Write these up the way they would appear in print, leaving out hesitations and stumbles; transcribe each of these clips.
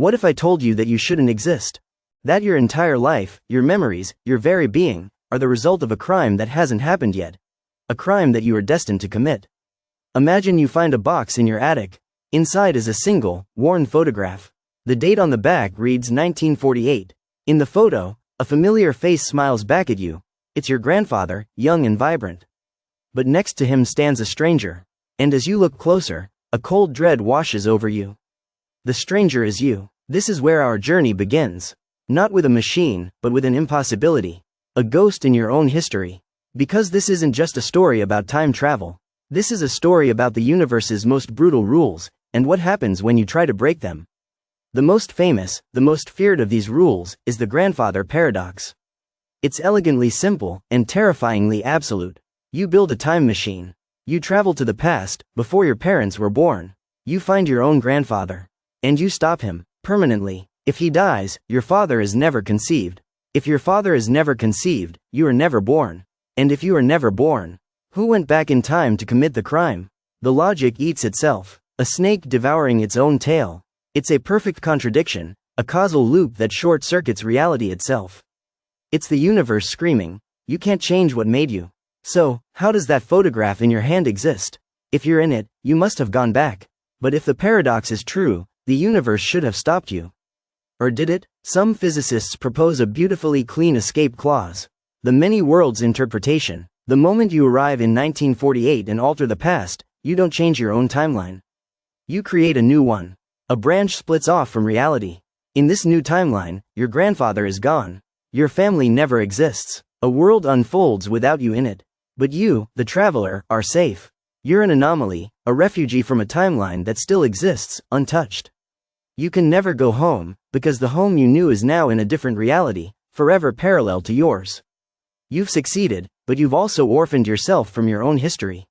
What if I told you that you shouldn't exist? That your entire life, your memories, your very being, are the result of a crime that hasn't happened yet. A crime that you are destined to commit. Imagine you find a box in your attic. Inside is a single, worn photograph. The date on the back reads 1948. In the photo, a familiar face smiles back at you. It's your grandfather, young and vibrant. But next to him stands a stranger. And as you look closer, a cold dread washes over you. The stranger is you. This is where our journey begins. Not with a machine, but with an impossibility. A ghost in your own history. Because this isn't just a story about time travel. This is a story about the universe's most brutal rules, and what happens when you try to break them. The most famous, the most feared of these rules, is the grandfather paradox. It's elegantly simple, and terrifyingly absolute. You build a time machine. You travel to the past, before your parents were born. You find your own grandfather. And you stop him, permanently. If he dies, your father is never conceived. If your father is never conceived, you are never born. And if you are never born, who went back in time to commit the crime? The logic eats itself. A snake devouring its own tail. It's a perfect contradiction, a causal loop that short-circuits reality itself. It's the universe screaming, you can't change what made you. So, how does that photograph in your hand exist? If you're in it, you must have gone back. But if the paradox is true, the universe should have stopped you. Or did it? Some physicists propose a beautifully clean escape clause. The many worlds interpretation. The moment you arrive in 1948 and alter the past, you don't change your own timeline. You create a new one. A branch splits off from reality. In this new timeline, your grandfather is gone. Your family never exists. A world unfolds without you in it. But you, the traveler, are safe. You're an anomaly, a refugee from a timeline that still exists, untouched. You can never go home, because the home you knew is now in a different reality, forever parallel to yours. You've succeeded, but you've also orphaned yourself from your own history.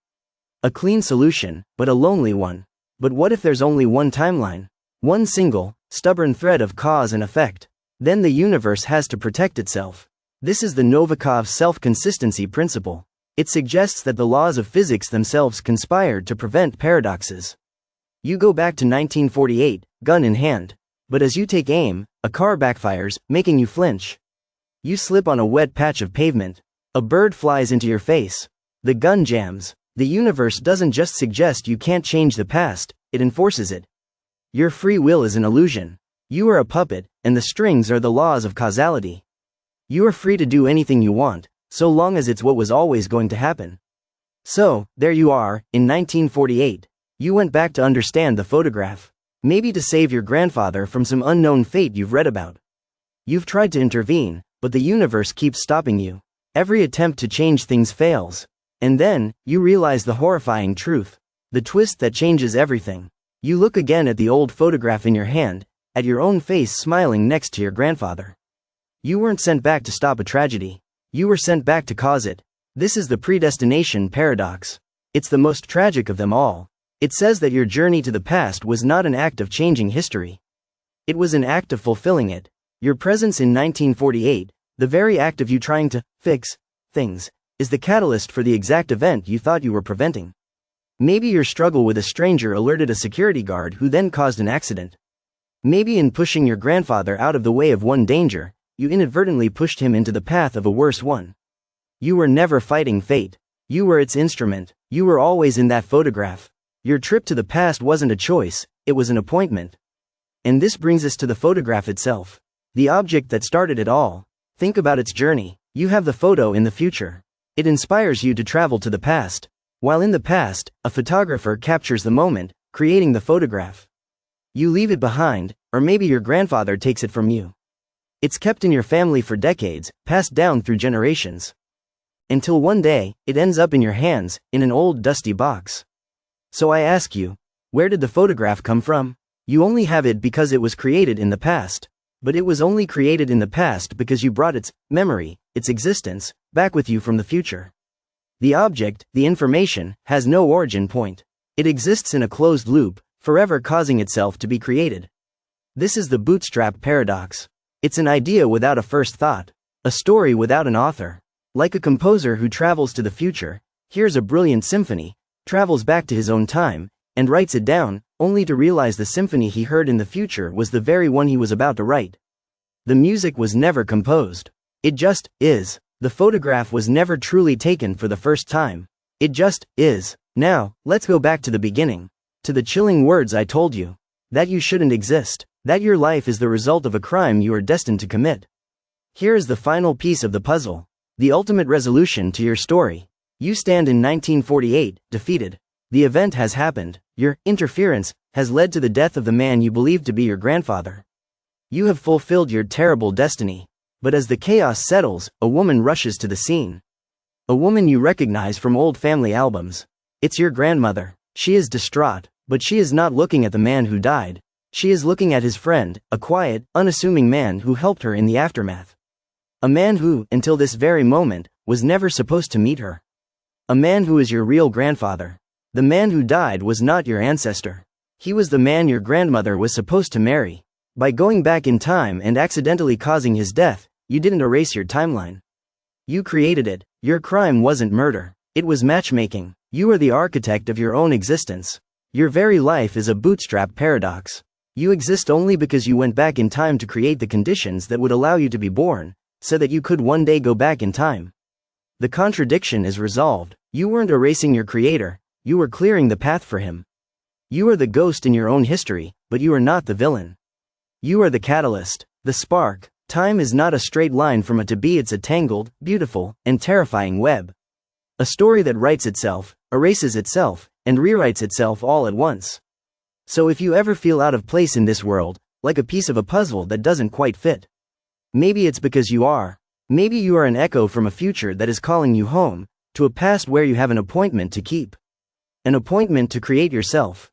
A clean solution, but a lonely one. But what if there's only one timeline? One single, stubborn thread of cause and effect? Then the universe has to protect itself. This is the Novikov self-consistency principle. It suggests that the laws of physics themselves conspired to prevent paradoxes. You go back to 1948, gun in hand. But as you take aim, a car backfires, making you flinch. You slip on a wet patch of pavement. A bird flies into your face. The gun jams. The universe doesn't just suggest you can't change the past, it enforces it. Your free will is an illusion. You are a puppet, and the strings are the laws of causality. You are free to do anything you want, so long as it's what was always going to happen. So, there you are, in 1948. You went back to understand the photograph. Maybe to save your grandfather from some unknown fate you've read about. You've tried to intervene, but the universe keeps stopping you. Every attempt to change things fails. And then, you realize the horrifying truth. The twist that changes everything. You look again at the old photograph in your hand, at your own face smiling next to your grandfather. You weren't sent back to stop a tragedy. You were sent back to cause it. This is the predestination paradox. It's the most tragic of them all. It says that your journey to the past was not an act of changing history. It was an act of fulfilling it. Your presence in 1948, the very act of you trying to fix things, is the catalyst for the exact event you thought you were preventing. Maybe your struggle with a stranger alerted a security guard who then caused an accident. Maybe in pushing your grandfather out of the way of one danger, you inadvertently pushed him into the path of a worse one. You were never fighting fate. You were its instrument. You were always in that photograph. Your trip to the past wasn't a choice, it was an appointment. And this brings us to the photograph itself. The object that started it all. Think about its journey. You have the photo in the future. It inspires you to travel to the past. While in the past, a photographer captures the moment, creating the photograph. You leave it behind, or maybe your grandfather takes it from you. It's kept in your family for decades, passed down through generations. Until one day, it ends up in your hands, in an old dusty box. So I ask you, where did the photograph come from? You only have it because it was created in the past. But it was only created in the past because you brought its memory, its existence, back with you from the future. The object, the information, has no origin point. It exists in a closed loop, forever causing itself to be created. This is the Bootstrap paradox. It's an idea without a first thought. A story without an author. Like a composer who travels to the future, hears a brilliant symphony, travels back to his own time, and writes it down, only to realize the symphony he heard in the future was the very one he was about to write. The music was never composed. It just is. The photograph was never truly taken for the first time. It just is. Now, let's go back to the beginning. To the chilling words I told you. That you shouldn't exist. That your life is the result of a crime you are destined to commit. Here is the final piece of the puzzle. The ultimate resolution to your story. You stand in 1948, defeated. The event has happened. Your interference has led to the death of the man you believed to be your grandfather. You have fulfilled your terrible destiny. But as the chaos settles, a woman rushes to the scene. A woman you recognize from old family albums. It's your grandmother. She is distraught, but she is not looking at the man who died. She is looking at his friend, a quiet, unassuming man who helped her in the aftermath. A man who, until this very moment, was never supposed to meet her. A man who is your real grandfather. The man who died was not your ancestor. He was the man your grandmother was supposed to marry. By going back in time and accidentally causing his death, you didn't erase your timeline. You created it. Your crime wasn't murder. It was matchmaking. You are the architect of your own existence. Your very life is a bootstrap paradox. You exist only because you went back in time to create the conditions that would allow you to be born, so that you could one day go back in time. The contradiction is resolved. You weren't erasing your creator, you were clearing the path for him. You are the ghost in your own history, but you are not the villain. You are the catalyst, the spark. Time is not a straight line from A to B, it's a tangled, beautiful, and terrifying web. A story that writes itself, erases itself, and rewrites itself all at once. So if you ever feel out of place in this world, like a piece of a puzzle that doesn't quite fit, maybe it's because you are. Maybe you are an echo from a future that is calling you home, to a past where you have an appointment to keep. An appointment to create yourself.